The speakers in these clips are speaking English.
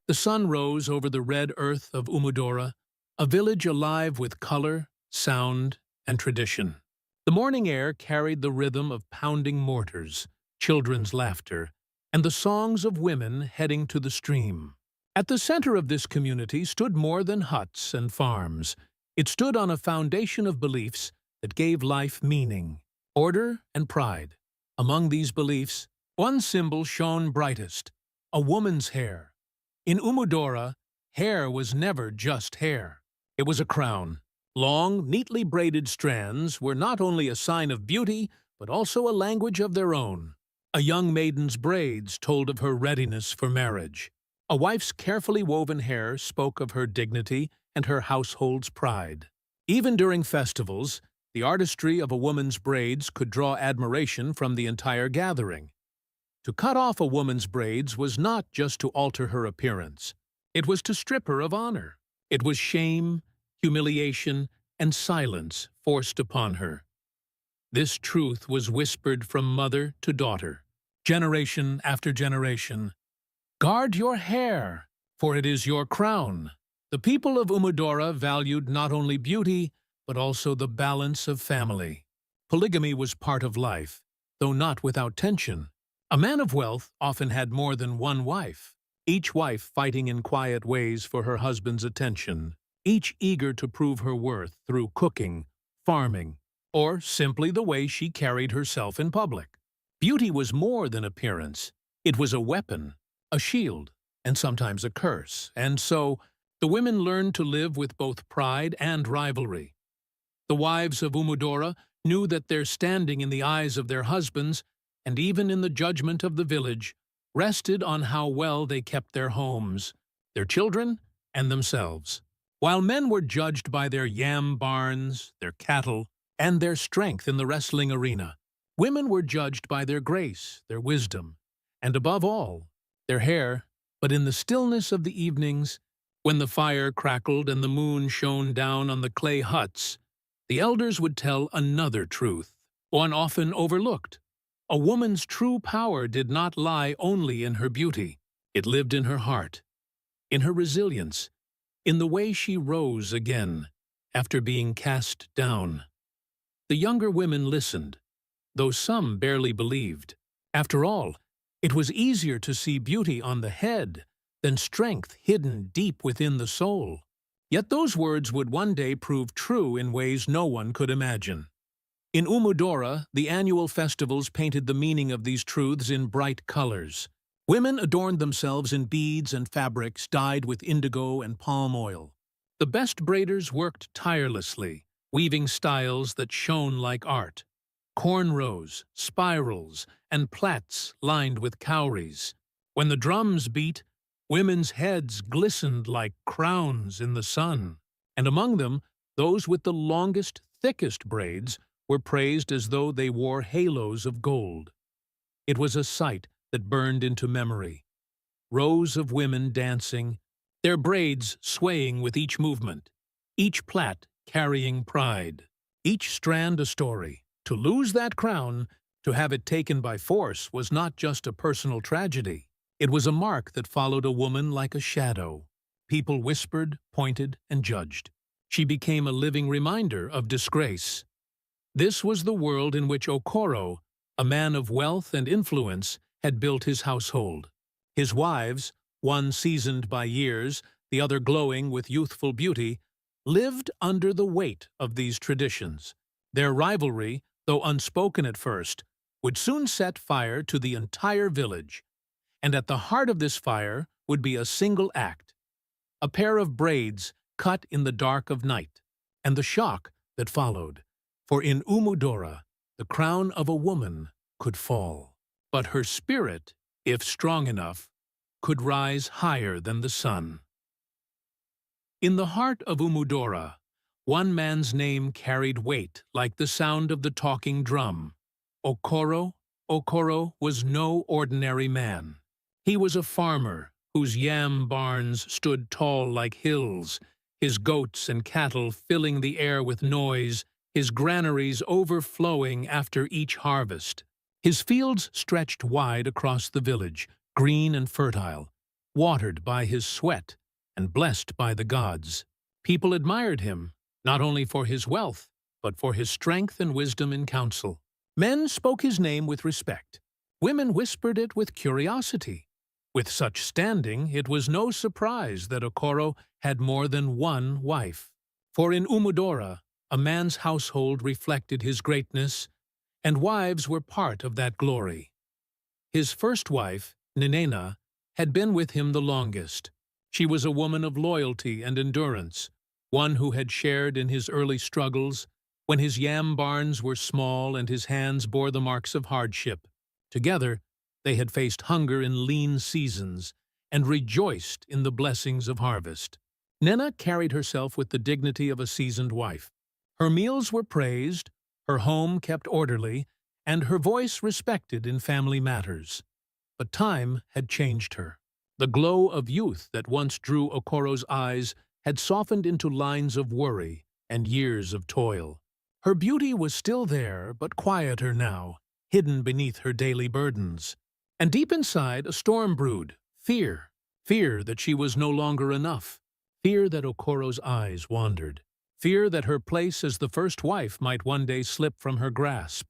The sun rose over the red earth of Umudora, a village alive with color, sound, and tradition. The morning air carried the rhythm of pounding mortars, children's laughter, and the songs of women heading to the stream. At the center of this community stood more than huts and farms. It stood on a foundation of beliefs that gave life meaning, order, and pride. Among these beliefs, one symbol shone brightest: a woman's hair. In Umudora, hair was never just hair. It was a crown. Long, neatly braided strands were not only a sign of beauty, but also a language of their own. A young maiden's braids told of her readiness for marriage. A wife's carefully woven hair spoke of her dignity and her household's pride. Even during festivals, the artistry of a woman's braids could draw admiration from the entire gathering. To cut off a woman's braids was not just to alter her appearance. It was to strip her of honor. It was shame, humiliation, and silence forced upon her. This truth was whispered from mother to daughter, generation after generation. Guard your hair, for it is your crown. The people of Umudora valued not only beauty, but also the balance of family. Polygamy was part of life, though not without tension. A man of wealth often had more than one wife, each wife fighting in quiet ways for her husband's attention, each eager to prove her worth through cooking, farming, or simply the way she carried herself in public. Beauty was more than appearance. It was a weapon, a shield, and sometimes a curse, and so the women learned to live with both pride and rivalry. The wives of Umudora knew that their standing in the eyes of their husbands, and even in the judgment of the village, rested on how well they kept their homes, their children, and themselves. While men were judged by their yam barns, their cattle, and their strength in the wrestling arena, women were judged by their grace, their wisdom, and above all, their hair. But in the stillness of the evenings, when the fire crackled and the moon shone down on the clay huts, the elders would tell another truth, one often overlooked. A woman's true power did not lie only in her beauty. It lived in her heart, in her resilience, in the way she rose again after being cast down. The younger women listened, though some barely believed. After all, it was easier to see beauty on the head than strength hidden deep within the soul. Yet those words would one day prove true in ways no one could imagine. In Umudora, the annual festivals painted the meaning of these truths in bright colors. Women adorned themselves in beads and fabrics dyed with indigo and palm oil. The best braiders worked tirelessly, weaving styles that shone like art. Cornrows, spirals, and plaits lined with cowries. When the drums beat, women's heads glistened like crowns in the sun, and among them, those with the longest, thickest braids were praised as though they wore halos of gold. It was a sight that burned into memory. Rows of women dancing, their braids swaying with each movement, each plait carrying pride, each strand a story. To lose that crown, to have it taken by force, was not just a personal tragedy. It was a mark that followed a woman like a shadow. People whispered, pointed, and judged. She became a living reminder of disgrace. This was the world in which Okoro, a man of wealth and influence, had built his household. His wives, one seasoned by years, the other glowing with youthful beauty, lived under the weight of these traditions. Their rivalry, though unspoken at first, would soon set fire to the entire village. And at the heart of this fire would be a single act, a pair of braids cut in the dark of night, and the shock that followed. For in Umudora, the crown of a woman could fall, but her spirit, if strong enough, could rise higher than the sun. In the heart of Umudora, one man's name carried weight like the sound of the talking drum. Okoro was no ordinary man. He was a farmer whose yam barns stood tall like hills, his goats and cattle filling the air with noise, his granaries overflowing after each harvest. His fields stretched wide across the village, green and fertile, watered by his sweat and blessed by the gods. People admired him, not only for his wealth, but for his strength and wisdom in council. Men spoke his name with respect. Women whispered it with curiosity. With such standing, it was no surprise that Okoro had more than one wife. For in Umudora, a man's household reflected his greatness, and wives were part of that glory. His first wife, Ninena, had been with him the longest. She was a woman of loyalty and endurance, one who had shared in his early struggles, when his yam barns were small and his hands bore the marks of hardship. Together, they had faced hunger in lean seasons and rejoiced in the blessings of harvest. Nena carried herself with the dignity of a seasoned wife. Her meals were praised, her home kept orderly, and her voice respected in family matters. But time had changed her. The glow of youth that once drew Okoro's eyes had softened into lines of worry and years of toil. Her beauty was still there, but quieter now, hidden beneath her daily burdens. And deep inside, a storm brewed, fear. Fear that she was no longer enough. Fear that Okoro's eyes wandered. Fear that her place as the first wife might one day slip from her grasp.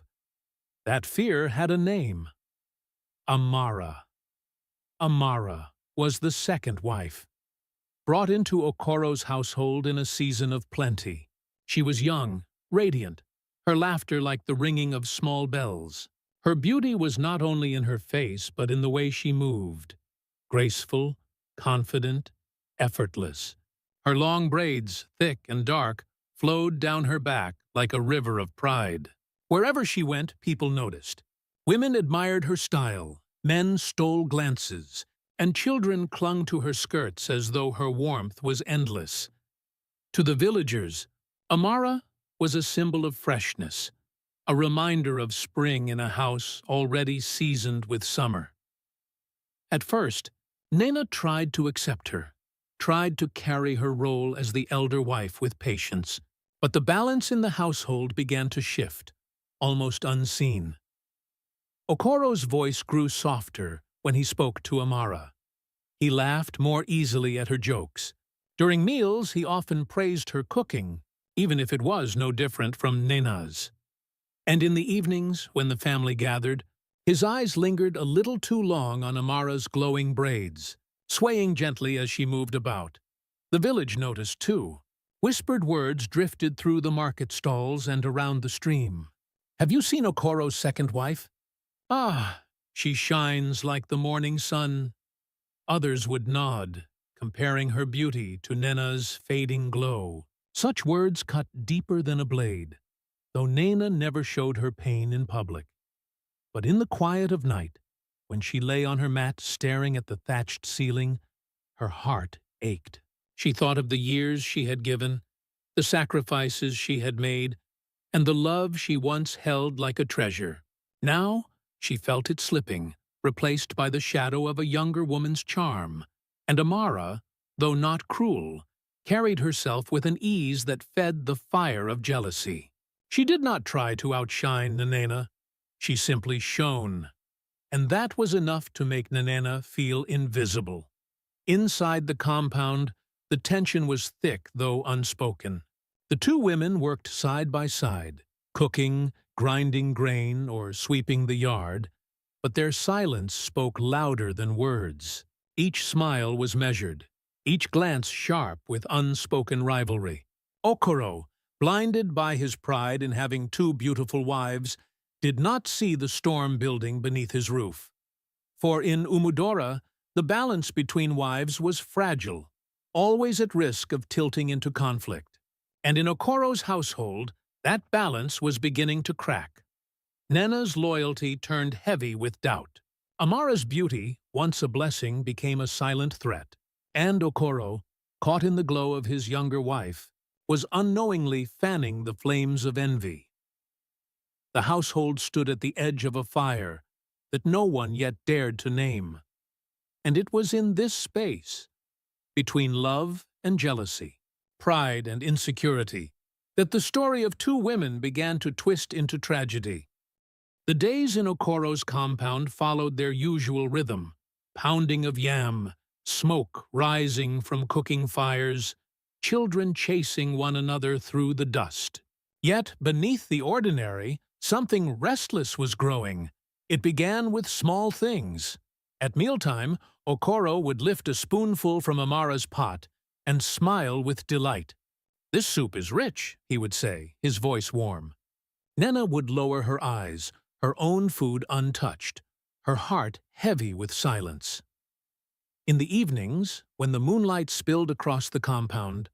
That fear had a name. Amara. Amara was the second wife, brought into Okoro's household in a season of plenty. She was young, radiant, her laughter like the ringing of small bells. Her beauty was not only in her face, but in the way she moved. Graceful, confident, effortless. Her long braids, thick and dark, flowed down her back like a river of pride. Wherever she went, people noticed. Women admired her style, men stole glances, and children clung to her skirts as though her warmth was endless. To the villagers, Amara was a symbol of freshness, a reminder of spring in a house already seasoned with summer. At first, Nena tried to accept her, tried to carry her role as the elder wife with patience, but the balance in the household began to shift, almost unseen. Okoro's voice grew softer when he spoke to Amara. He laughed more easily at her jokes. During meals, he often praised her cooking, even if it was no different from Nena's. And in the evenings, when the family gathered, his eyes lingered a little too long on Amara's glowing braids, swaying gently as she moved about. The village noticed, too. Whispered words drifted through the market stalls and around the stream. "Have you seen Okoro's second wife? Ah, she shines like the morning sun." Others would nod, comparing her beauty to Nena's fading glow. Such words cut deeper than a blade, though Nena never showed her pain in public. But in the quiet of night, when she lay on her mat staring at the thatched ceiling, her heart ached. She thought of the years she had given, the sacrifices she had made, and the love she once held like a treasure. Now she felt it slipping, replaced by the shadow of a younger woman's charm. And Amara, though not cruel, carried herself with an ease that fed the fire of jealousy. She did not try to outshine Nenena. She simply shone. And that was enough to make Nenena feel invisible. Inside the compound, the tension was thick, though unspoken. The two women worked side by side, cooking, grinding grain, or sweeping the yard, but their silence spoke louder than words. Each smile was measured, each glance sharp with unspoken rivalry. Okoro, blinded by his pride in having two beautiful wives, did not see the storm building beneath his roof. For in Umudora, the balance between wives was fragile, always at risk of tilting into conflict. And in Okoro's household, that balance was beginning to crack. Nena's loyalty turned heavy with doubt. Amara's beauty, once a blessing, became a silent threat. And Okoro, caught in the glow of his younger wife, was unknowingly fanning the flames of envy. The household stood at the edge of a fire that no one yet dared to name. And it was in this space, between love and jealousy, pride and insecurity, that the story of two women began to twist into tragedy. The days in Okoro's compound followed their usual rhythm: pounding of yam, smoke rising from cooking fires, children chasing one another through the dust. Yet, beneath the ordinary, something restless was growing. It began with small things. At mealtime, Okoro would lift a spoonful from Amara's pot and smile with delight. "This soup is rich," he would say, his voice warm. Nena would lower her eyes, her own food untouched, her heart heavy with silence. In the evenings, when the moonlight spilled across the compound,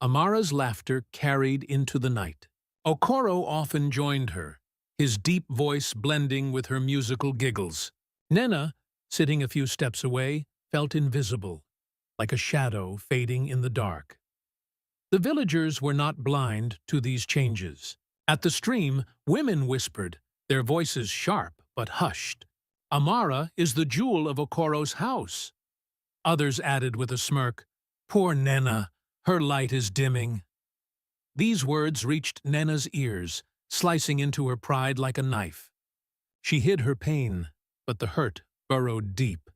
Amara's laughter carried into the night. Okoro often joined her, his deep voice blending with her musical giggles. Nena, sitting a few steps away, felt invisible, like a shadow fading in the dark. The villagers were not blind to these changes. At the stream, women whispered, their voices sharp but hushed. "Amara is the jewel of Okoro's house." Others added with a smirk, "Poor Nena, her light is dimming." These words reached Nena's ears, slicing into her pride like a knife. She hid her pain, but the hurt burrowed deep.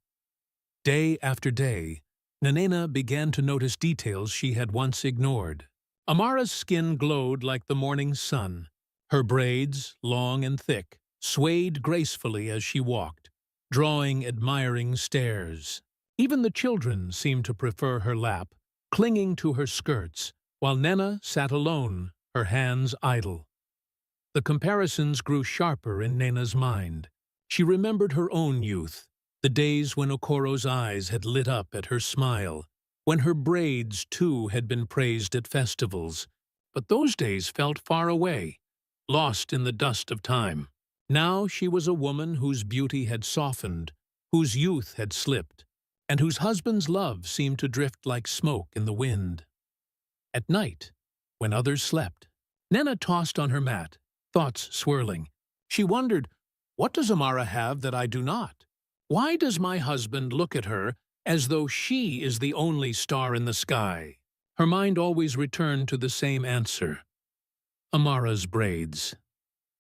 Day after day, Nena began to notice details she had once ignored. Amara's skin glowed like the morning sun. Her braids, long and thick, swayed gracefully as she walked, drawing admiring stares. Even the children seemed to prefer her lap, clinging to her skirts, while Nena sat alone, her hands idle. The comparisons grew sharper in Nena's mind. She remembered her own youth, the days when Okoro's eyes had lit up at her smile, when her braids, too, had been praised at festivals. But those days felt far away, lost in the dust of time. Now she was a woman whose beauty had softened, whose youth had slipped, and whose husband's love seemed to drift like smoke in the wind. At night, when others slept, Nena tossed on her mat, thoughts swirling. She wondered, what does Amara have that I do not? Why does my husband look at her as though she is the only star in the sky? Her mind always returned to the same answer. Amara's braids.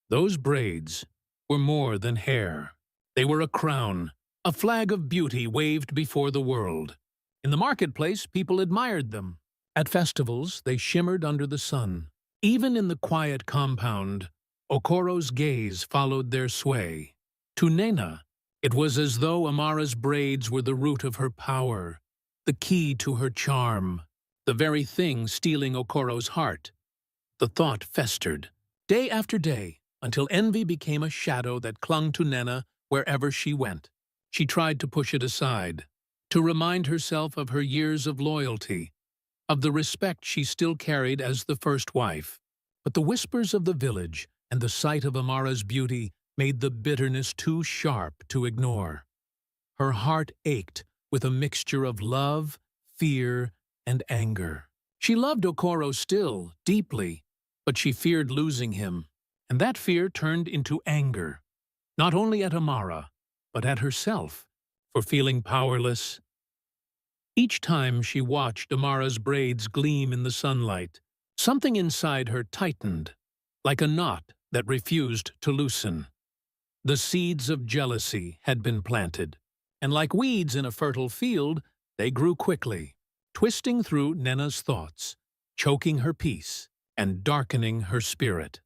Those braids were more than hair. They were a crown, a flag of beauty waved before the world. In the marketplace, people admired them. At festivals, they shimmered under the sun. Even in the quiet compound, Okoro's gaze followed their sway. To Nena, it was as though Amara's braids were the root of her power, the key to her charm, the very thing stealing Okoro's heart. The thought festered, day after day, until envy became a shadow that clung to Nena wherever she went. She tried to push it aside, to remind herself of her years of loyalty, of the respect she still carried as the first wife. But the whispers of the village and the sight of Amara's beauty made the bitterness too sharp to ignore. Her heart ached with a mixture of love, fear, and anger. She loved Okoro still, deeply, but she feared losing him, and that fear turned into anger, not only at Amara, but at herself, for feeling powerless. Each time she watched Amara's braids gleam in the sunlight, something inside her tightened, like a knot that refused to loosen. The seeds of jealousy had been planted, and like weeds in a fertile field, they grew quickly, twisting through Nena's thoughts, choking her peace, and darkening her spirit.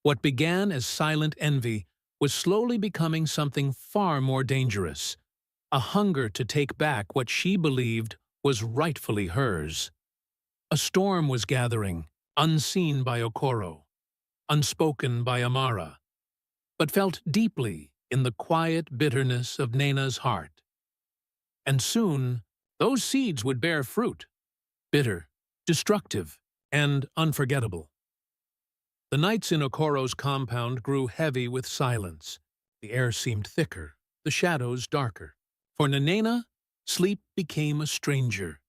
What began as silent envy was slowly becoming something far more dangerous, a hunger to take back what she believed was rightfully hers. A storm was gathering, unseen by Okoro, unspoken by Amara, but felt deeply in the quiet bitterness of Nena's heart. And soon, those seeds would bear fruit, bitter, destructive, and unforgettable. The nights in Okoro's compound grew heavy with silence. The air seemed thicker, the shadows darker. For Nena, sleep became a stranger.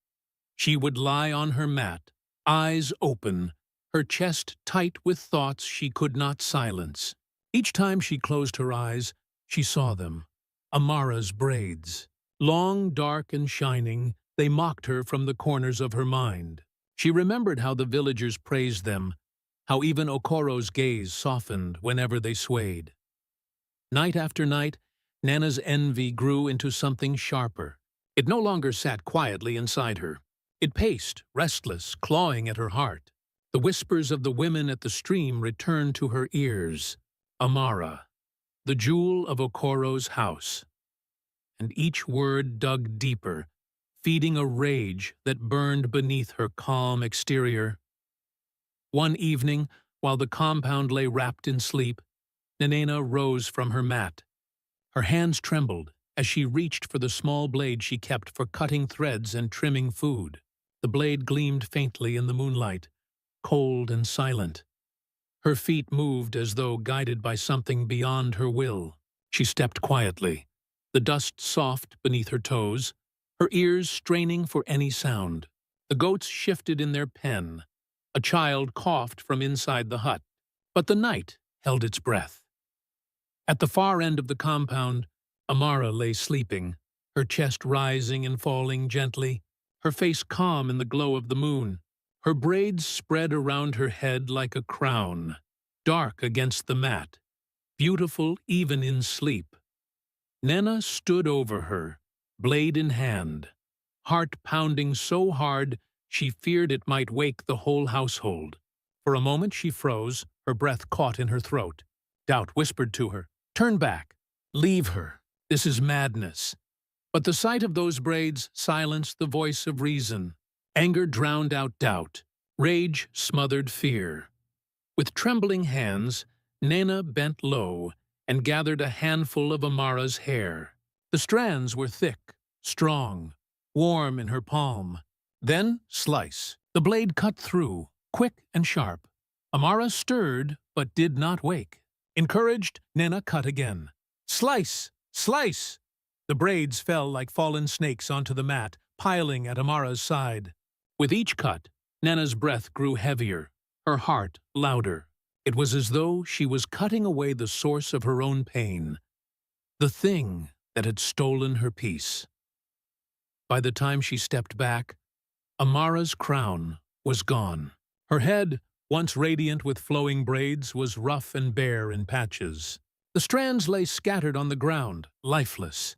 She would lie on her mat, eyes open, her chest tight with thoughts she could not silence. Each time she closed her eyes, she saw them, Amara's braids. Long, dark, and shining, they mocked her from the corners of her mind. She remembered how the villagers praised them, how even Okoro's gaze softened whenever they swayed. Night after night, Nana's envy grew into something sharper. It no longer sat quietly inside her. It paced, restless, clawing at her heart. The whispers of the women at the stream returned to her ears. Amara, the jewel of Okoro's house. And each word dug deeper, feeding a rage that burned beneath her calm exterior. One evening, while the compound lay wrapped in sleep, Nenena rose from her mat. Her hands trembled as she reached for the small blade she kept for cutting threads and trimming food. The blade gleamed faintly in the moonlight, cold and silent. Her feet moved as though guided by something beyond her will. She stepped quietly, the dust soft beneath her toes, her ears straining for any sound. The goats shifted in their pen. A child coughed from inside the hut, but the night held its breath. At the far end of the compound, Amara lay sleeping, her chest rising and falling gently, her face calm in the glow of the moon. Her braids spread around her head like a crown, dark against the mat, beautiful even in sleep. Nena stood over her, blade in hand, heart pounding so hard she feared it might wake the whole household. For a moment she froze, her breath caught in her throat. Doubt whispered to her, "Turn back. Leave her. This is madness." But the sight of those braids silenced the voice of reason. Anger drowned out doubt. Rage smothered fear. With trembling hands, Nena bent low and gathered a handful of Amara's hair. The strands were thick, strong, warm in her palm. Then slice. The blade cut through, quick and sharp. Amara stirred, but did not wake. Encouraged, Nena cut again. Slice! Slice! The braids fell like fallen snakes onto the mat, piling at Amara's side. With each cut, Nena's breath grew heavier, her heart louder. It was as though she was cutting away the source of her own pain, the thing that had stolen her peace. By the time she stepped back, Amara's crown was gone. Her head, once radiant with flowing braids, was rough and bare in patches. The strands lay scattered on the ground, lifeless.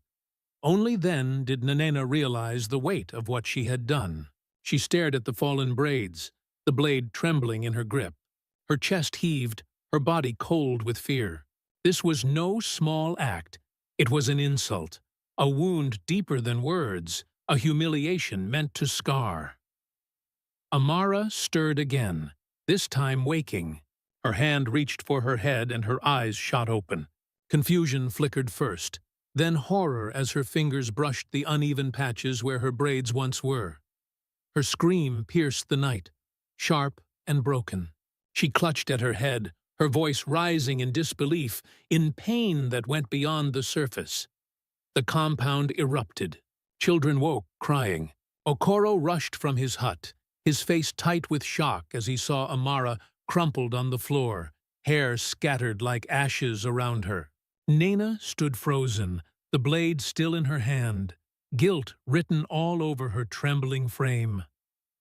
Only then did Nenena realize the weight of what she had done. She stared at the fallen braids, the blade trembling in her grip. Her chest heaved, her body cold with fear. This was no small act. It was an insult, a wound deeper than words, a humiliation meant to scar. Amara stirred again, this time waking. Her hand reached for her head and her eyes shot open. Confusion flickered first, then horror as her fingers brushed the uneven patches where her braids once were. Her scream pierced the night, sharp and broken. She clutched at her head, her voice rising in disbelief, in pain that went beyond the surface. The compound erupted. Children woke, crying. Okoro rushed from his hut, his face tight with shock as he saw Amara crumpled on the floor, hair scattered like ashes around her. Nena stood frozen, the blade still in her hand, guilt written all over her trembling frame.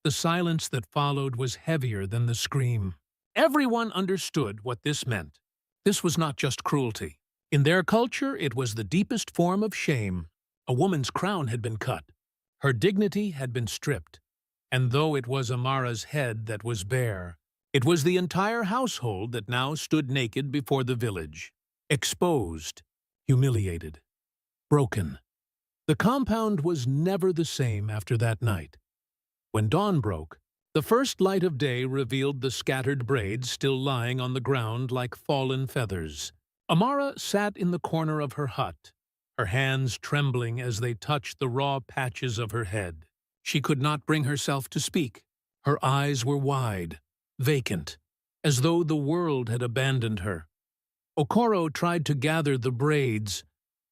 The silence that followed was heavier than the scream. Everyone understood what this meant. This was not just cruelty. In their culture, it was the deepest form of shame. A woman's crown had been cut. Her dignity had been stripped. And though it was Amara's head that was bare, it was the entire household that now stood naked before the village. Exposed, humiliated, broken. The compound was never the same after that night. When dawn broke, the first light of day revealed the scattered braids still lying on the ground like fallen feathers. Amara sat in the corner of her hut, her hands trembling as they touched the raw patches of her head. She could not bring herself to speak. Her eyes were wide, vacant, as though the world had abandoned her. Okoro tried to gather the braids,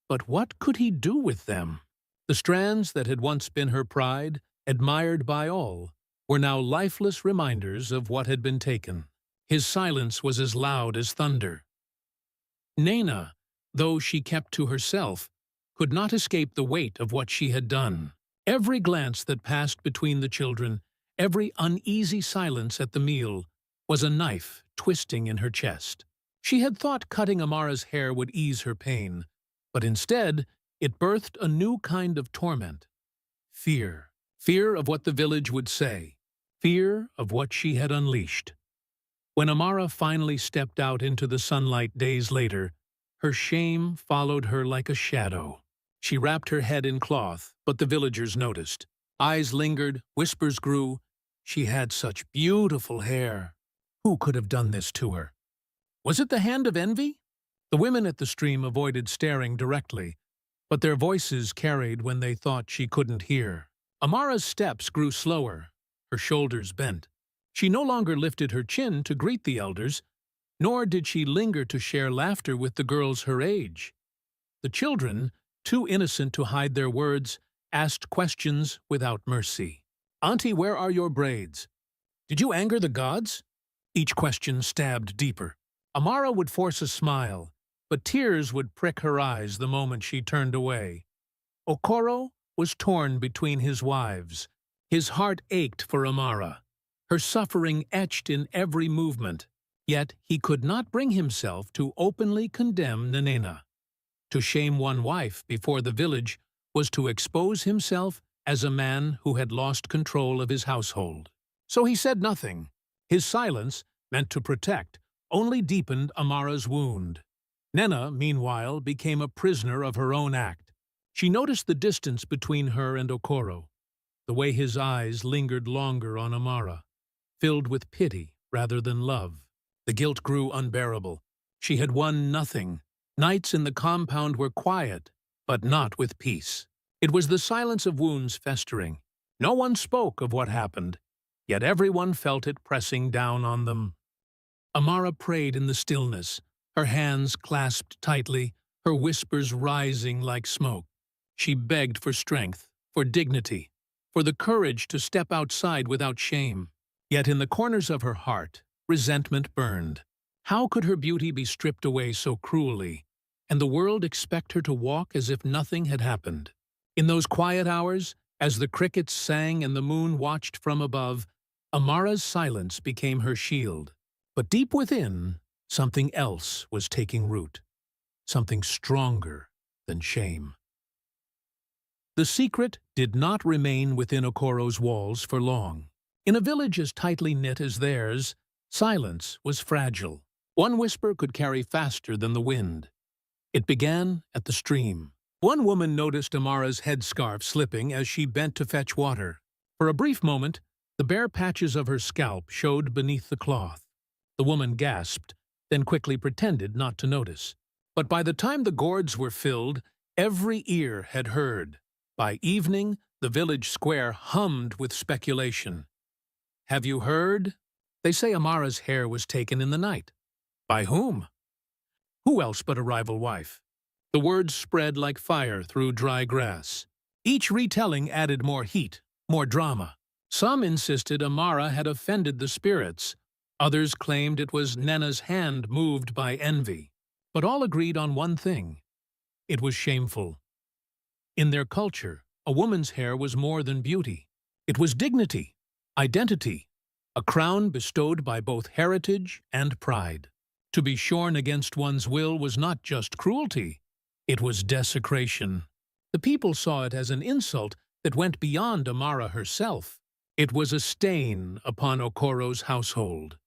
but what could he do with them? The strands that had once been her pride, admired by all, were now lifeless reminders of what had been taken. His silence was as loud as thunder. Nena, though she kept to herself, could not escape the weight of what she had done. Every glance that passed between the children, every uneasy silence at the meal, was a knife twisting in her chest. She had thought cutting Amara's hair would ease her pain, but instead it birthed a new kind of torment. fear. Fear of what the village would say. Fear of what she had unleashed. When Amara finally stepped out into the sunlight days later, her shame followed her like a shadow. She wrapped her head in cloth, but the villagers noticed. Eyes lingered, whispers grew. She had such beautiful hair. Who could have done this to her? Was it the hand of envy? The women at the stream avoided staring directly, but their voices carried when they thought she couldn't hear. Amara's steps grew slower, her shoulders bent. She no longer lifted her chin to greet the elders, nor did she linger to share laughter with the girls her age. The children, too innocent to hide their words, asked questions without mercy. "Auntie, where are your braids? Did you anger the gods?" Each question stabbed deeper. Amara would force a smile, but tears would prick her eyes the moment she turned away. Okoro was torn between his wives. His heart ached for Amara, her suffering etched in every movement. Yet he could not bring himself to openly condemn Nanena. To shame one wife before the village was to expose himself as a man who had lost control of his household. So he said nothing. His silence, meant to protect, only deepened Amara's wound. Nena, meanwhile, became a prisoner of her own act. She noticed the distance between her and Okoro, the way his eyes lingered longer on Amara, filled with pity rather than love. The guilt grew unbearable. She had won nothing. Nights in the compound were quiet, but not with peace. It was the silence of wounds festering. No one spoke of what happened, yet everyone felt it pressing down on them. Amara prayed in the stillness, her hands clasped tightly, her whispers rising like smoke. She begged for strength, for dignity, for the courage to step outside without shame. Yet in the corners of her heart, resentment burned. How could her beauty be stripped away so cruelly, and the world expect her to walk as if nothing had happened? In those quiet hours, as the crickets sang and the moon watched from above, Amara's silence became her shield. But deep within, something else was taking root, something stronger than shame. The secret did not remain within Okoro's walls for long. In a village as tightly knit as theirs, silence was fragile. One whisper could carry faster than the wind. It began at the stream. One woman noticed Amara's headscarf slipping as she bent to fetch water. For a brief moment, the bare patches of her scalp showed beneath the cloth. The woman gasped, then quickly pretended not to notice. But by the time the gourds were filled, every ear had heard. By evening, the village square hummed with speculation. "Have you heard? They say Amara's hair was taken in the night." "By whom?" "Who else but a rival wife?" The words spread like fire through dry grass. Each retelling added more heat, more drama. Some insisted Amara had offended the spirits. Others claimed it was Nena's hand moved by envy. But all agreed on one thing. It was shameful. In their culture, a woman's hair was more than beauty. It was dignity, identity, a crown bestowed by both heritage and pride. To be shorn against one's will was not just cruelty, it was desecration. The people saw it as an insult that went beyond Amara herself. It was a stain upon Okoro's household.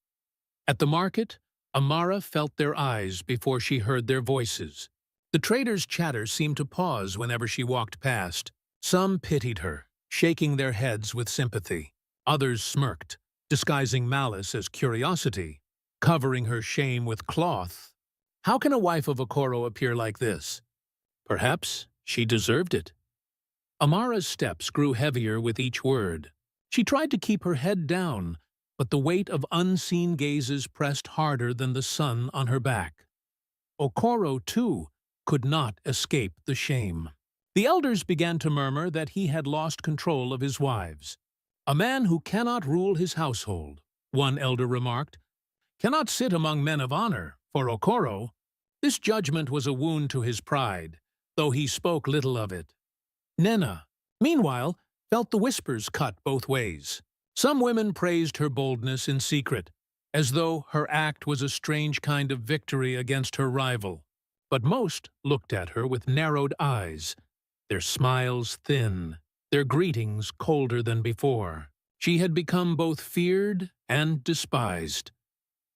At the market, Amara felt their eyes before she heard their voices. The traders' chatter seemed to pause whenever she walked past. Some pitied her, shaking their heads with sympathy. Others smirked, disguising malice as curiosity, covering her shame with cloth. How can a wife of Okoro appear like this? Perhaps she deserved it. Amara's steps grew heavier with each word. She tried to keep her head down, but the weight of unseen gazes pressed harder than the sun on her back. Okoro, too, could not escape the shame. The elders began to murmur that he had lost control of his wives. "A man who cannot rule his household," one elder remarked, "cannot sit among men of honor." For Okoro, this judgment was a wound to his pride, though he spoke little of it. Nena, meanwhile, felt the whispers cut both ways. Some women praised her boldness in secret, as though her act was a strange kind of victory against her rival. But most looked at her with narrowed eyes, their smiles thin. their greetings colder than before. She had become both feared and despised.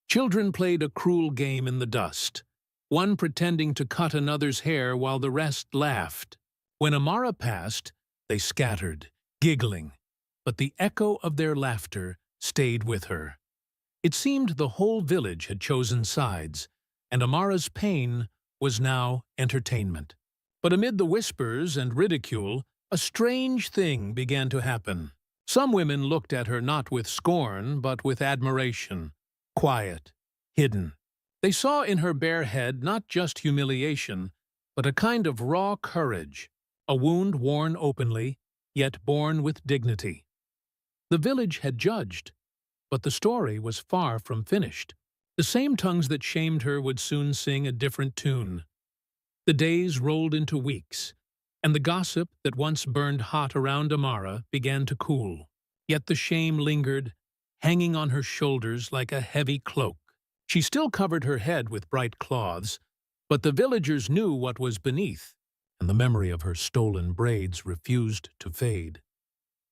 Children played a cruel game in the dust, one pretending to cut another's hair while the rest laughed. When Amara passed, they scattered, giggling, but the echo of their laughter stayed with her. It seemed the whole village had chosen sides, and Amara's pain was now entertainment. But amid the whispers and ridicule, a strange thing began to happen. Some women looked at her not with scorn, but with admiration, quiet, hidden. They saw in her bare head not just humiliation, but a kind of raw courage, a wound worn openly, yet borne with dignity. The village had judged, but the story was far from finished. The same tongues that shamed her would soon sing a different tune. The days rolled into weeks, and the gossip that once burned hot around Amara began to cool. Yet the shame lingered, hanging on her shoulders like a heavy cloak. She still covered her head with bright cloths, but the villagers knew what was beneath, and the memory of her stolen braids refused to fade.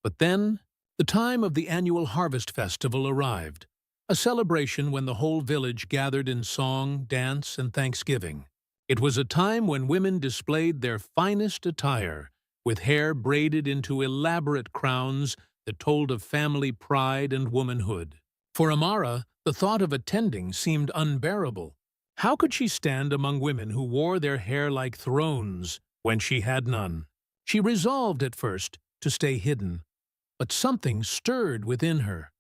But then, the time of the annual harvest festival arrived, a celebration when the whole village gathered in song, dance, and thanksgiving. It was a time when women displayed their finest attire, with hair braided into elaborate crowns that told of family pride and womanhood. For Amara, the thought of attending seemed unbearable. How could she stand among women who wore their hair like thrones when she had none? She resolved at first to stay hidden, but something stirred within her,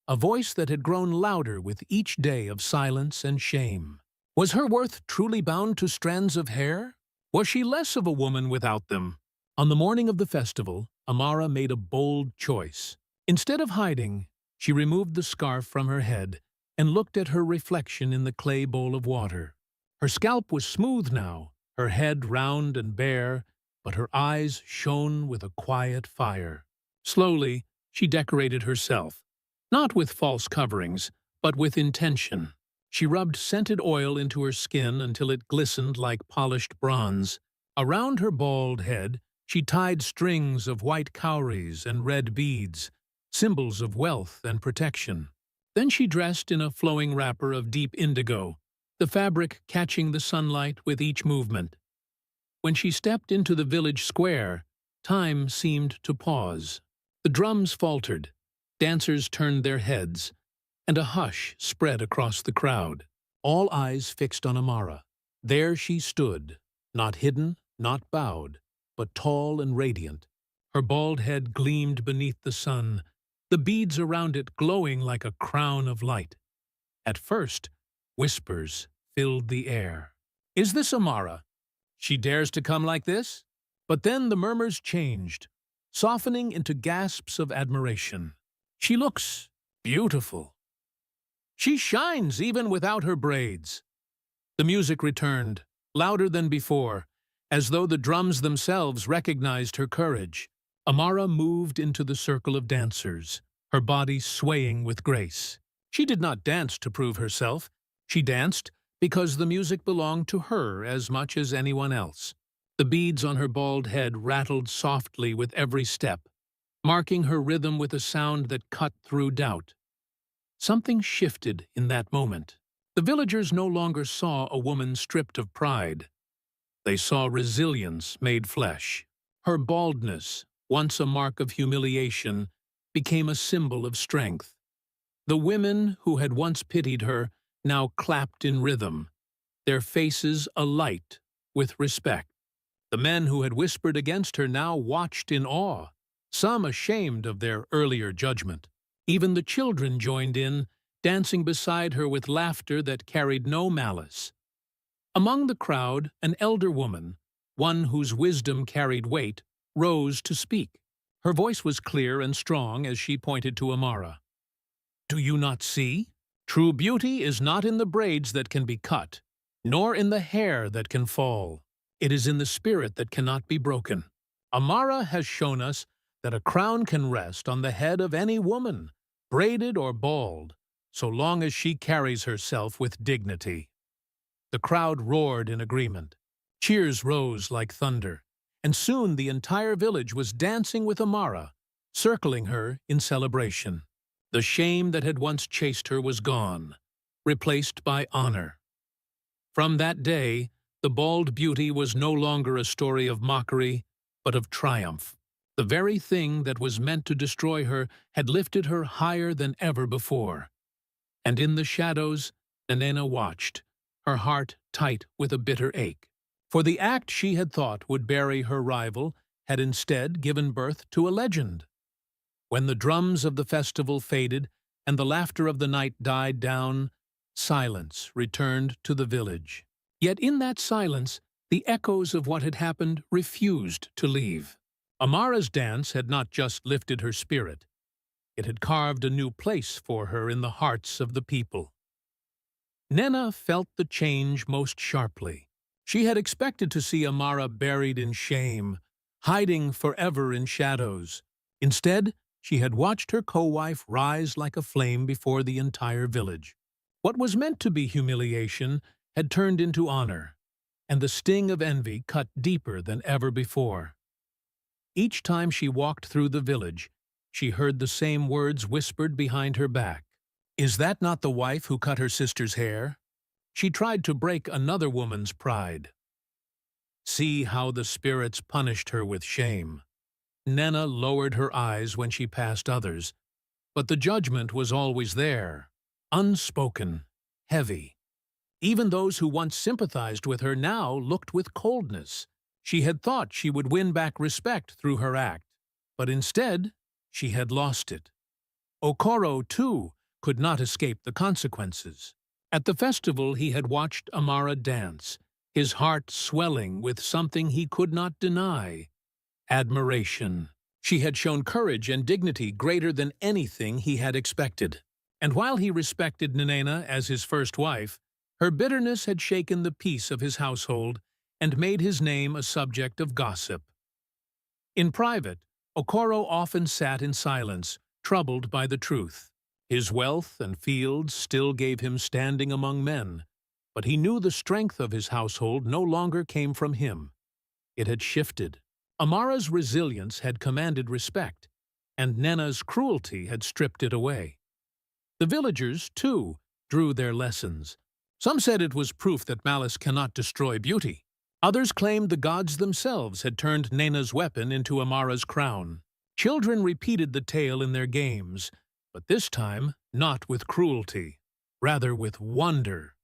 a voice that had grown louder with each day of silence and shame. Was her worth truly bound to strands of hair? Was she less of a woman without them? On the morning of the festival, Amara made a bold choice. Instead of hiding, she removed the scarf from her head and looked at her reflection in the clay bowl of water. Her scalp was smooth now, her head round and bare, but her eyes shone with a quiet fire. Slowly, she decorated herself, not with false coverings, but with intention. She rubbed scented oil into her skin until it glistened like polished bronze. Around her bald head, she tied strings of white cowries and red beads, symbols of wealth and protection. Then she dressed in a flowing wrapper of deep indigo, the fabric catching the sunlight with each movement. When she stepped into the village square, time seemed to pause. The drums faltered, dancers turned their heads, and a hush spread across the crowd. All eyes fixed on Amara. There she stood, not hidden, not bowed, but tall and radiant. Her bald head gleamed beneath the sun, the beads around it glowing like a crown of light. At first, whispers filled the air. "Is this Amara? She dares to come like this?" But then the murmurs changed, softening into gasps of admiration. "She looks beautiful. She shines even without her braids." The music returned, louder than before, as though the drums themselves recognized her courage. Amara moved into the circle of dancers, her body swaying with grace. She did not dance to prove herself. She danced because the music belonged to her as much as anyone else. The beads on her bald head rattled softly with every step, marking her rhythm with a sound that cut through doubt. Something shifted in that moment. The villagers no longer saw a woman stripped of pride. They saw resilience made flesh. Her baldness, once a mark of humiliation, became a symbol of strength. The women who had once pitied her now clapped in rhythm, their faces alight with respect. The men who had whispered against her now watched in awe, some ashamed of their earlier judgment. Even the children joined in, dancing beside her with laughter that carried no malice. Among the crowd, an elder woman, one whose wisdom carried weight, rose to speak. Her voice was clear and strong as she pointed to Amara. "Do you not see? True beauty is not in the braids that can be cut, nor in the hair that can fall. It is in the spirit that cannot be broken. Amara has shown us that a crown can rest on the head of any woman, braided or bald, so long as she carries herself with dignity." The crowd roared in agreement. Cheers rose like thunder, and soon the entire village was dancing with Amara, circling her in celebration. The shame that had once chased her was gone, replaced by honor. From that day, the bald beauty was no longer a story of mockery, but of triumph. The very thing that was meant to destroy her had lifted her higher than ever before. And in the shadows, Nanena watched, her heart tight with a bitter ache. For the act she had thought would bury her rival had instead given birth to a legend. When the drums of the festival faded and the laughter of the night died down, silence returned to the village. Yet in that silence, the echoes of what had happened refused to leave. Amara's dance had not just lifted her spirit. It had carved a new place for her in the hearts of the people. Nena felt the change most sharply. She had expected to see Amara buried in shame, hiding forever in shadows. Instead, she had watched her co-wife rise like a flame before the entire village. What was meant to be humiliation had turned into honor, and the sting of envy cut deeper than ever before. Each time she walked through the village, she heard the same words whispered behind her back. "Is that not the wife who cut her sister's hair?" She tried to break another woman's pride. See how the spirits punished her with shame. Nena lowered her eyes when she passed others, but the judgment was always there, unspoken, heavy. Even those who once sympathized with her now looked with coldness. She had thought she would win back respect through her act, but instead she had lost it. Okoro, too, could not escape the consequences. At the festival he had watched Amara dance, his heart swelling with something he could not deny: admiration. She had shown courage and dignity greater than anything he had expected. And while he respected Nanena as his first wife, her bitterness had shaken the peace of his household and made his name a subject of gossip. In private, Okoro often sat in silence, troubled by the truth. His wealth and fields still gave him standing among men, but he knew the strength of his household no longer came from him. It had shifted. Amara's resilience had commanded respect, and Nena's cruelty had stripped it away. The villagers, too, drew their lessons. Some said it was proof that malice cannot destroy beauty. Others claimed the gods themselves had turned Nena's weapon into Amara's crown. Children repeated the tale in their games, but this time not with cruelty, rather with wonder.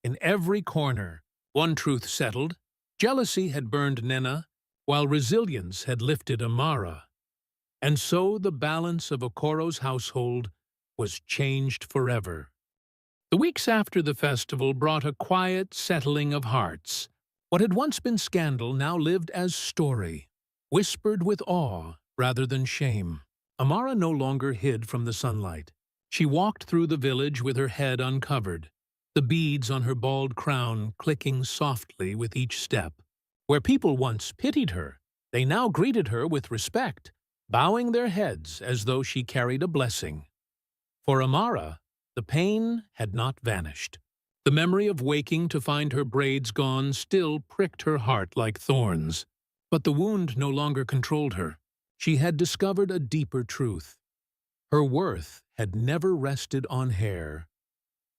In every corner, one truth settled: jealousy had burned Nena, while resilience had lifted Amara. And so the balance of Okoro's household was changed forever. The weeks after the festival brought a quiet settling of hearts. What had once been scandal now lived as story, whispered with awe rather than shame. Amara no longer hid from the sunlight. She walked through the village with her head uncovered, the beads on her bald crown clicking softly with each step. Where people once pitied her, they now greeted her with respect, bowing their heads as though she carried a blessing. For Amara, the pain had not vanished. The memory of waking to find her braids gone still pricked her heart like thorns. But the wound no longer controlled her. She had discovered a deeper truth. Her worth had never rested on hair,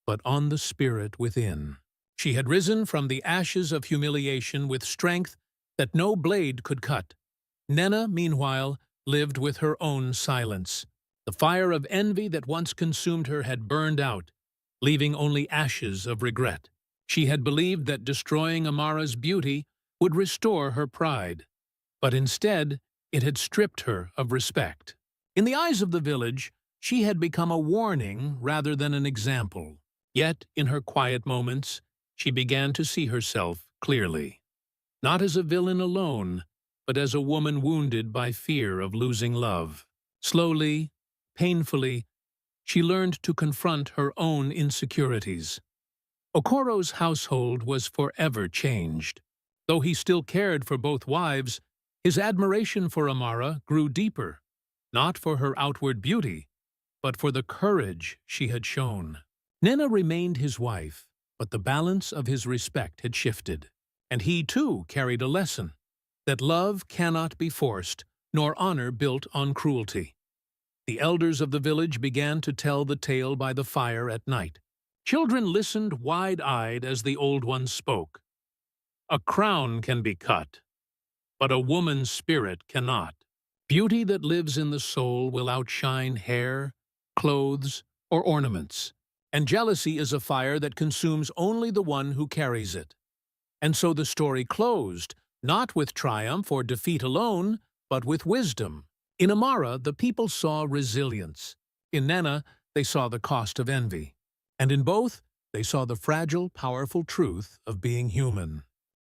but on the spirit within. She had risen from the ashes of humiliation with strength that no blade could cut. Nena, meanwhile, lived with her own silence. The fire of envy that once consumed her had burned out, leaving only ashes of regret. She had believed that destroying Amara's beauty would restore her pride, but instead it had stripped her of respect. In the eyes of the village, she had become a warning rather than an example. Yet, in her quiet moments, she began to see herself clearly. Not as a villain alone, but as a woman wounded by fear of losing love. Slowly, painfully, she learned to confront her own insecurities. Okoro's household was forever changed. Though he still cared for both wives, his admiration for Amara grew deeper, not for her outward beauty, but for the courage she had shown. Nena remained his wife, but the balance of his respect had shifted, and he too carried a lesson. that love cannot be forced, nor honor built on cruelty. The elders of the village began to tell the tale by the fire at night. Children listened wide-eyed as the old ones spoke. A crown can be cut, but a woman's spirit cannot. Beauty that lives in the soul will outshine hair, clothes, or ornaments. And jealousy is a fire that consumes only the one who carries it. And so the story closed, not with triumph or defeat alone, but with wisdom. In Amara, the people saw resilience. In Nana, they saw the cost of envy. And in both, they saw the fragile, powerful truth of being human.